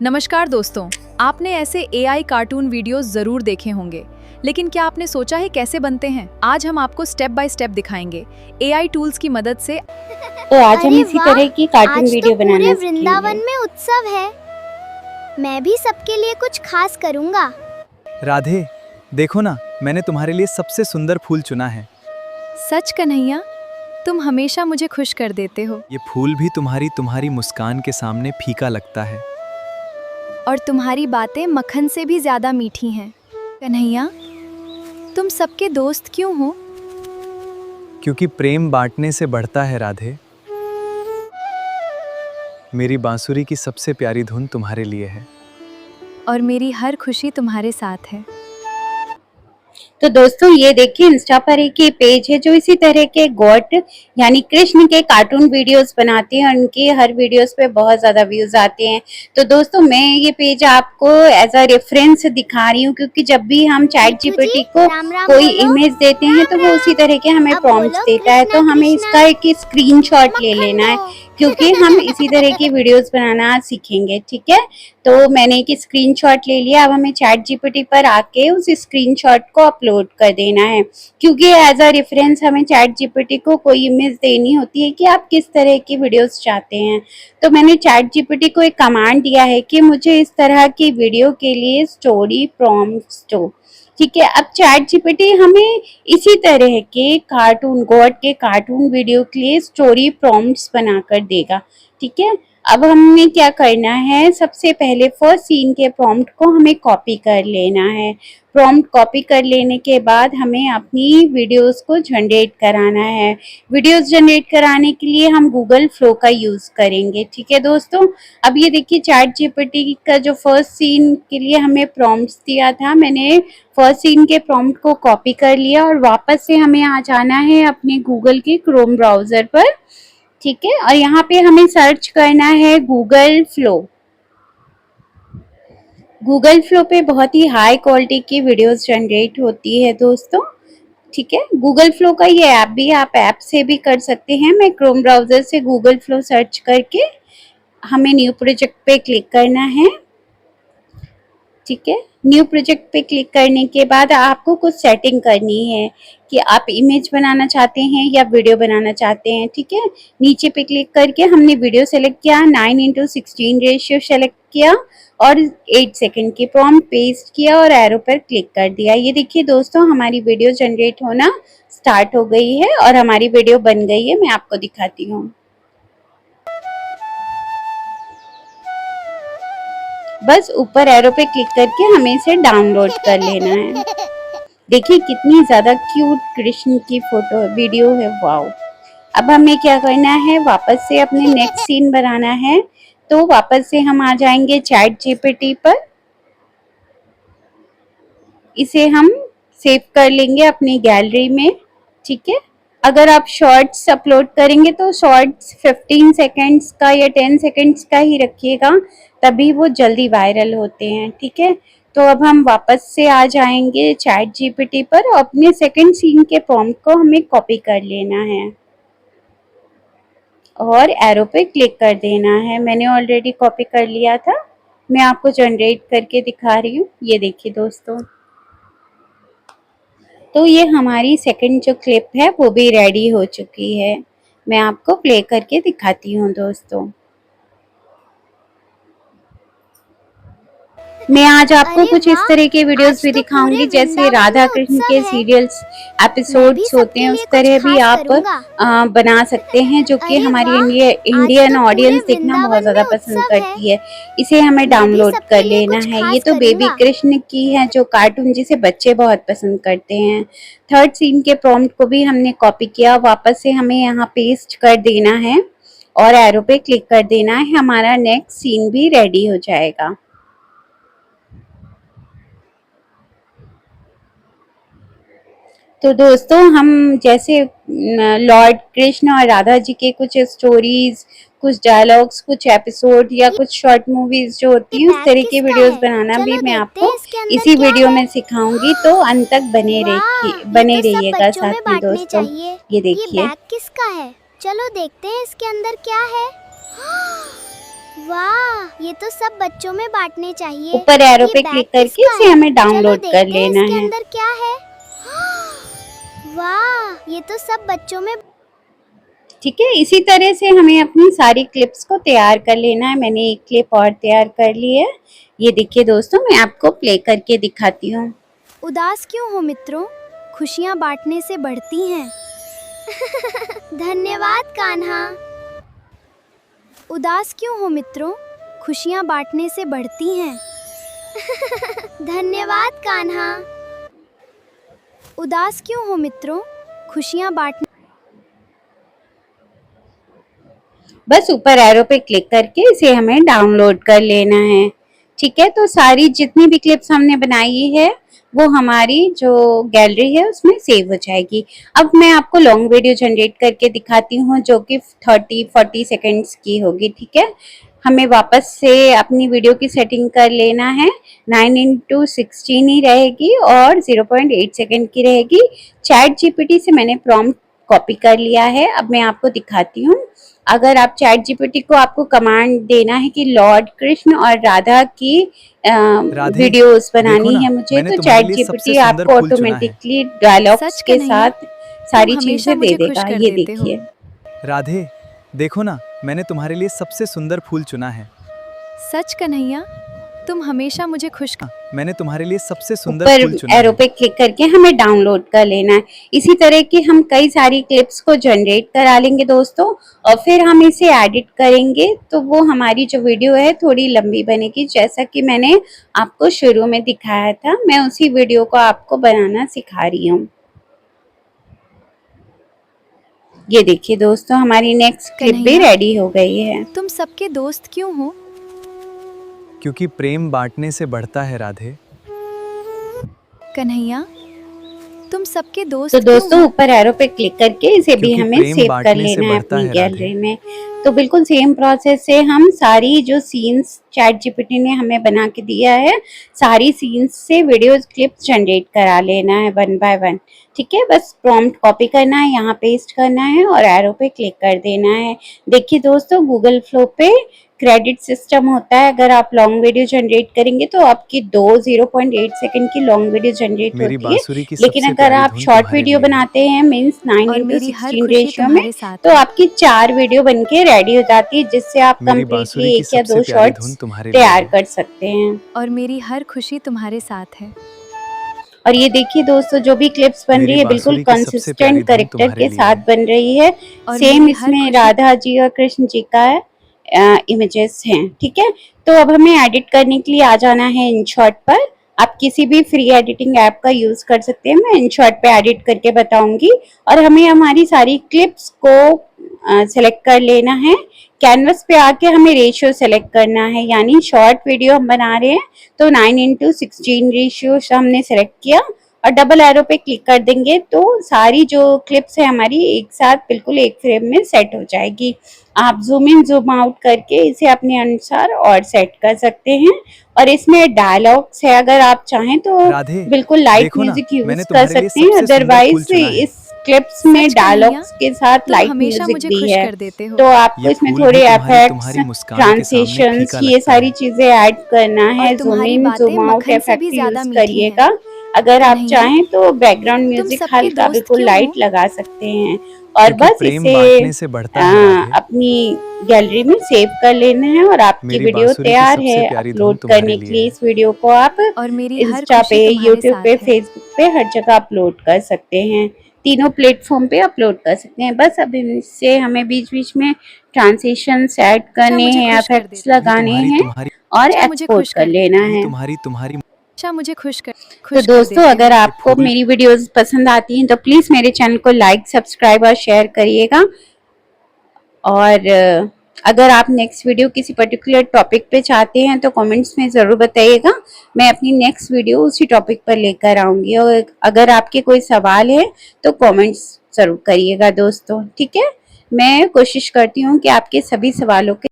नमस्कार दोस्तों, आपने ऐसे एआई कार्टून वीडियोस जरूर देखे होंगे, लेकिन क्या आपने सोचा है कैसे बनते हैं? आज हम आपको स्टेप बाय स्टेप दिखाएंगे एआई टूल्स की मदद से। तो आज हम इसी तरह की कार्टून वीडियो बनाना पूरे सीखेंगे। वृंदावन में उत्सव है। मैं भी सबके लिए कुछ खास करूंगा। राधे, देखो ना, मैंने तुम्हारे लिए सबसे सुंदर फूल चुना है। सच कन्हैया, तुम हमेशा मुझे खुश कर देते हो ये फूल भी तुम्हारी मुस्कान के सामने फीका लगता है। और तुम्हारी बातें मक्खन से भी ज्यादा मीठी हैं। कन्हैया, तुम सबके दोस्त क्यों हो? क्योंकि प्रेम बांटने से बढ़ता है राधे। मेरी बांसुरी की सबसे प्यारी धुन तुम्हारे लिए है। और मेरी हर खुशी तुम्हारे साथ है। तो दोस्तों ये देखिए, इंस्टा पर एक ये पेज है जो इसी तरह के गॉड यानी कृष्ण के कार्टून वीडियोस बनाते हैं। उनकी हर वीडियोस पे बहुत ज्यादा व्यूज आते हैं। तो दोस्तों मैं ये पेज आपको एज अ रेफरेंस दिखा रही हूँ, क्योंकि जब भी हम चैट जीपीटी को राम राम कोई बोलो। इमेज देते हैं तो वो उसी तरह के हमें अब प्रॉम्प्ट्स बोलो देता है। तो कृष्णा हमें कृष्णा, इसका एक स्क्रीनशॉट ले मक्खन लेना है, दो। क्योंकि हम इसी तरह की वीडियोस बनाना सीखेंगे। ठीक है, तो मैंने एक स्क्रीनशॉट ले लिया। अब हमें चैट जीपीटी पर आके उस स्क्रीनशॉट को अपलोड कर देना है, क्योंकि एज अ रेफरेंस हमें चैट जीपीटी को कोई इमेज देनी होती है कि आप किस तरह की वीडियोस चाहते हैं। तो मैंने चैट जीपीटी को एक कमांड दिया है कि मुझे इस तरह की वीडियो के लिए स्टोरी प्रॉम्प्ट्स दो। ठीक है, अब चैट जीपीटी हमें इसी तरह के कार्टून गॉड के कार्टून वीडियो के लिए स्टोरी प्रॉम्प्ट्स बनाकर देगा। ठीक है, अब हमें क्या करना है, सबसे पहले फर्स्ट सीन के प्रॉम्प्ट को हमें कॉपी कर लेना है। प्रॉम्प्ट कॉपी कर लेने के बाद हमें अपनी वीडियोस को जनरेट कराना है। वीडियोस जनरेट कराने के लिए हम गूगल फ्लो का यूज करेंगे। ठीक है दोस्तों, अब ये देखिए चैट जीपीटी का जो फर्स्ट सीन के लिए हमें प्रॉम्प्ट्स दिया था, मैंने फर्स्ट सीन के प्रॉम्प्ट को कॉपी कर लिया और वापस से हमें आ जाना है अपने गूगल के क्रोम ब्राउजर पर। ठीक है, और यहाँ पे हमें सर्च करना है गूगल फ्लो। गूगल फ्लो पे बहुत ही हाई क्वालिटी की वीडियोस जनरेट होती है दोस्तों। ठीक है, गूगल फ्लो का ये ऐप भी आप ऐप से भी कर सकते हैं। मैं क्रोम ब्राउजर से गूगल फ्लो सर्च करके हमें न्यू प्रोजेक्ट पे क्लिक करना है। ठीक है, न्यू प्रोजेक्ट पे क्लिक करने के बाद आपको कुछ सेटिंग करनी है कि आप इमेज बनाना चाहते हैं या वीडियो बनाना चाहते हैं। ठीक है, नीचे पे क्लिक करके हमने वीडियो सेलेक्ट किया, 9:16 रेशियो सेलेक्ट किया और 8 सेकंड की प्रॉम्प्ट पेस्ट किया और एरो पर क्लिक कर दिया। ये देखिए दोस्तों, हमारी वीडियो जनरेट होना स्टार्ट हो गई है और हमारी वीडियो बन गई है। मैं आपको दिखाती हूँ। बस ऊपर एरो पे क्लिक करके हमें इसे डाउनलोड कर लेना है। देखिए कितनी ज्यादा क्यूट कृष्ण की फोटो वीडियो है, वाओ। अब हमें क्या करना है, वापस से अपने नेक्स्ट सीन बनाना है। तो वापस से हम आ जाएंगे चैट जीपीटी पर। इसे हम सेव कर लेंगे अपनी गैलरी में। ठीक है, अगर आप शॉर्ट्स अपलोड करेंगे तो शॉर्ट्स 15 सेकेंड्स का या 10 सेकेंड्स का ही रखिएगा, तभी वो जल्दी वायरल होते हैं। ठीक है, तो अब हम वापस से आ जाएंगे चैट जीपीटी पर। अपने सेकंड सीन के प्रॉम्प्ट को हमें कॉपी कर लेना है और एरो पे क्लिक कर देना है। मैंने ऑलरेडी कॉपी कर लिया था, मैं आपको जनरेट करके दिखा रही हूँ। ये देखिए दोस्तों, तो ये हमारी सेकंड जो क्लिप है वो भी रेडी हो चुकी है। मैं आपको प्ले करके दिखाती हूँ दोस्तों। मैं आज आपको अरे कुछ इस वाह, तरह के वीडियोस आज भी तो दिखाऊंगी, पूरे जैसे वृंदावन राधा में कृष्ण उत्सव के है। सीरियल्स मैं भी एपिसोड्स होते सबके हैं, लिए उस कुछ तरह भी खास आप करूंगा। बना सकते हैं, जो कि अरे हमारी वाह, आज इंडियन तो पूरे ऑडियंस देखना बहुत वृंदावन में ज़्यादा पसंद उत्सव है। करती है। इसे हमें मैं भी डाउनलोड सबके कर लिए लेना कुछ है। ये खास तो बेबी करूंगा। कृष्ण की है जो कार्टून, जिसे बच्चे बहुत पसंद करते हैं। थर्ड सीन के प्रॉम्प्ट को भी हमने कॉपी किया, वापस से हमें यहाँ पेस्ट कर देना है और एरो पे क्लिक कर देना है। हमारा नेक्स्ट सीन भी रेडी हो जाएगा। तो दोस्तों हम जैसे लॉर्ड कृष्ण और राधा जी के कुछ स्टोरीज, कुछ डायलॉग्स, कुछ एपिसोड या कुछ शॉर्ट मूवीज जो ये होती हैं, उस बैग तरह की किसका वीडियोस है? बनाना भी चलो मैं देखते हैं आपको इसके अंदर इसी क्या वीडियो है। में सिखाऊंगी। तो अंत तक वाह, ये बने तो सब रहिएगा बच्चों में साथ में बांटने दोस्तों। चाहिए। ये ये देखिए, बैग किसका है? चलो देखते हैं इसके अंदर क्या है। वाह, ये तो सब बच्चों में बांटने चाहिए। ऊपर एरो ये पे बैग क्लिक करके किसका इसे है? हमें चलो डाउनलोड कर देखते हैं लेना इसके है। अंदर क्या है। वाह, ये तो सब बच्चों में। ठीक है, इसी तरह से हमें अपनी सारी क्लिप्स को तैयार कर लेना है। मैंने एक क्लिप और तैयार कर ली है। ये देखिए दोस्तों, मैं आपको प्ले करके दिखाती हूँ। उदास क्यों हो मित्रों, खुशियाँ बांटने से बढ़ती हैं। धन्यवाद कान्हा। उदास क्यों हो मित्रों, खुशियाँ बांटने से बढ़ती हैं। धन्यवाद कान्हा। उदास क्यों हो मित्रों, खुशियाँ बांटने। बस ऊपर एरो पे क्लिक करके इसे हमें डाउनलोड कर लेना है। ठीक है, तो सारी जितनी भी क्लिप्स हमने बनाई है वो हमारी जो गैलरी है उसमें सेव हो जाएगी। अब मैं आपको लॉन्ग वीडियो जनरेट करके दिखाती हूँ जो कि 30-40 सेकेंड्स की होगी। ठीक है, हमें वापस से अपनी वीडियो की सेटिंग कर लेना है। 9:16 ही रहेगी और 0.8 सेकेंड की रहेगी। चैट जीपीटी से मैंने प्रॉम्प्ट कॉपी कर लिया है। अब मैं आपको दिखाती हूँ। अगर आप चैट जीपीटी को आपको कमांड देना है कि लॉर्ड कृष्ण और राधा की राधे, वीडियोस देखो बनानी ना, है मुझे, मैंने तो तुम्हारे चैट लिए सबसे जीपीटी सुंदर आपको फूल चुना है। ऑटोमेटिकली डायलॉग्स सच के कन्हैया, साथ तुम सारी हमेशा चीजें दे मुझे खुश देगा। कर ये देते हो। देखिए। राधे, देखो ना, मैंने तुम्हारे लिए सबसे सुंदर फूल चुना है। सच कन्हैया, तुम हमेशा मुझे खुश मैंने तुम्हारे लिए सबसे सुंदर ऊपर फूल चुना एरो है। पे क्लिक करके हमें डाउनलोड कर लेना है। इसी तरह की हम कई सारी क्लिप्स को जनरेट करा लेंगे दोस्तों, और फिर हम इसे एडिट करेंगे तो वो हमारी जो वीडियो है थोड़ी लंबी बनेगी। जैसा कि मैंने आपको शुरू में दिखाया था, मैं उसी वीडियो को आपको बनाना सिखा रही हूँ। ये देखिए दोस्तों, हमारी नेक्स्ट क्लिप भी कन्हैया, रेडी हो गई है। तुम सबके दोस्त क्यों हो। क्योंकि प्रेम बांटने से बढ़ता है राधे। कन्हैया, तुम सबके तो दोस्त क्यों दोस्तों हो। ऊपर एरो पे क्लिक करके इसे भी क्योंकि हमें प्रेम सेव कर बांटने से लेना है बढ़ता अपनी है राधे। गैलरी में। तो बिल्कुल सेम प्रोसेस से हम सारी जो सीन्स चैट जीपीटी ने हमें बना के दिया है, सारी सीन्स से वीडियो क्लिप्स जनरेट करा लेना है 1 बाय 1। ठीक है, बस प्रॉम्प्ट कॉपी करना है, यहाँ पेस्ट करना है और एरो पे क्लिक कर देना है। देखिए दोस्तों, गूगल फ्लो पे क्रेडिट सिस्टम होता है। अगर आप लॉन्ग वीडियो जनरेट करेंगे तो आपकी 0.8 सेकंड की लॉन्ग वीडियो जनरेट मेरी होती है। बांसुरी की लेकिन सबसे अगर प्यारी आप धुन शॉर्ट तुम्हारे वीडियो लिए है। बनाते हैं मीन्स 9 और इंटू मेरी हर 16 खुशी रेशियो में, तुम्हारे साथ तो है। आपकी 4 वीडियो बनके रेडी हो जाती है, जिससे आप मेरी बांसुरी कंप्लीटली की 1 या सबसे 2 प्यारी धुन शॉर्ट्स तुम्हारे लिए तैयार है। कर सकते हैं। और मेरी हर खुशी तुम्हारे साथ है। और ये देखिए दोस्तों, जो भी क्लिप्स बन मेरी रही है बिल्कुल बांसुरी की सबसे प्यारी कंसिस्टेंट धुन करेक्टर तुम्हारे के लिए साथ है। बन रही है। और सेम मेरी हर इसमें खुशी राधा जी और कृष्ण जी का इमेजेस हैं। ठीक है, तो अब हमें एडिट करने के लिए आ जाना है InShot पर। आप किसी भी फ्री एडिटिंग ऐप का यूज कर सकते हैं, मैं InShot पे एडिट करके बताऊंगी। और हमें हमारी सारी क्लिप्स को सेलेक्ट कर लेना है। कैनवस पे आके हमें रेशियो सेलेक्ट करना है, यानी शॉर्ट वीडियो हम बना रहे हैं तो 9:16 रेशियो हमने सेलेक्ट किया और डबल एरो पे क्लिक कर देंगे तो सारी जो क्लिप्स है हमारी एक साथ बिल्कुल एक फ्रेम में सेट हो जाएगी। आप जूम इन जूम आउट करके इसे अपने अनुसार और सेट कर सकते हैं। और इसमें डायलॉग्स है, अगर आप चाहें तो राधे, बिल्कुल लाइट देखो ना, म्यूजिक यूज मैंने कर तुम्हारे लिए सकते हैं, सबसे सुंदर फूल अदरवाइज चुना है। इस क्लिप्स में सच कन्हैया, डायलॉग्स के साथ तुम लाइट हमेशा म्यूजिक मुझे भी खुश है, कर देते हो। तो आपको ये इसमें फूल थोड़े भी इफेक्ट्स, तुम्हारी मुस्कान के सामने ट्रांसिशंस, फीका ये लगता सारी है। चीजें ऐड करना और है। जूम तुम्हारी इन बातें जूम आउट मक्खन से भी इफेक्ट ज्यादा यूज मीठी हैं। करिएगा। अगर आप कन्हैया, चाहें तो बैकग्राउंड तुम म्यूजिक सबके हल्का दोस्त बिल्कुल क्यों हो। लाइट लगा सकते हैं। और क्योंकि बस प्रेम इसे बांटने से बढ़ता है राधे। अपनी गैलरी में सेव कर लेना है और आपकी मेरी वीडियो बांसुरी की तैयार सबसे है। प्यारी धुन अपलोड तुम्हारे करने लिए के लिए है। इस वीडियो को आप और मेरी हर इंस्टा खुशी पे, तुम्हारे यूट्यूब पे, साथ है। फेसबुक पे हर जगह अपलोड कर सकते हैं। तीनों प्लेटफॉर्म पे अपलोड कर सकते हैं। बस अब इससे हमें बीच बीच में ट्रांसिशंस ऐड हमेशा करने मुझे हैं, खुश कर इफेक्ट्स देते हो। लगाने तुम्हारी हैं तुम्हारी और हमेशा मुझे एक्सपोर्ट खुश कर कर लेना देते हो। है। तुम्हारी तुम्हारी हमेशा मुझे तो खुश कर दोस्तों, देते अगर हो। ये आपको फूल मेरी वीडियोस पसंद आती हैं तो प्लीज़ मेरे चैनल को लाइक, सब्सक्राइब और शेयर करिएगा। और अगर आप नेक्स्ट वीडियो किसी पर्टिकुलर टॉपिक पे चाहते हैं तो कमेंट्स में ज़रूर बताइएगा। मैं अपनी नेक्स्ट वीडियो उसी टॉपिक पर लेकर आऊँगी। और अगर आपके कोई सवाल है तो कमेंट्स ज़रूर करिएगा दोस्तों। ठीक है, मैं कोशिश करती हूँ कि आपके सभी सवालों के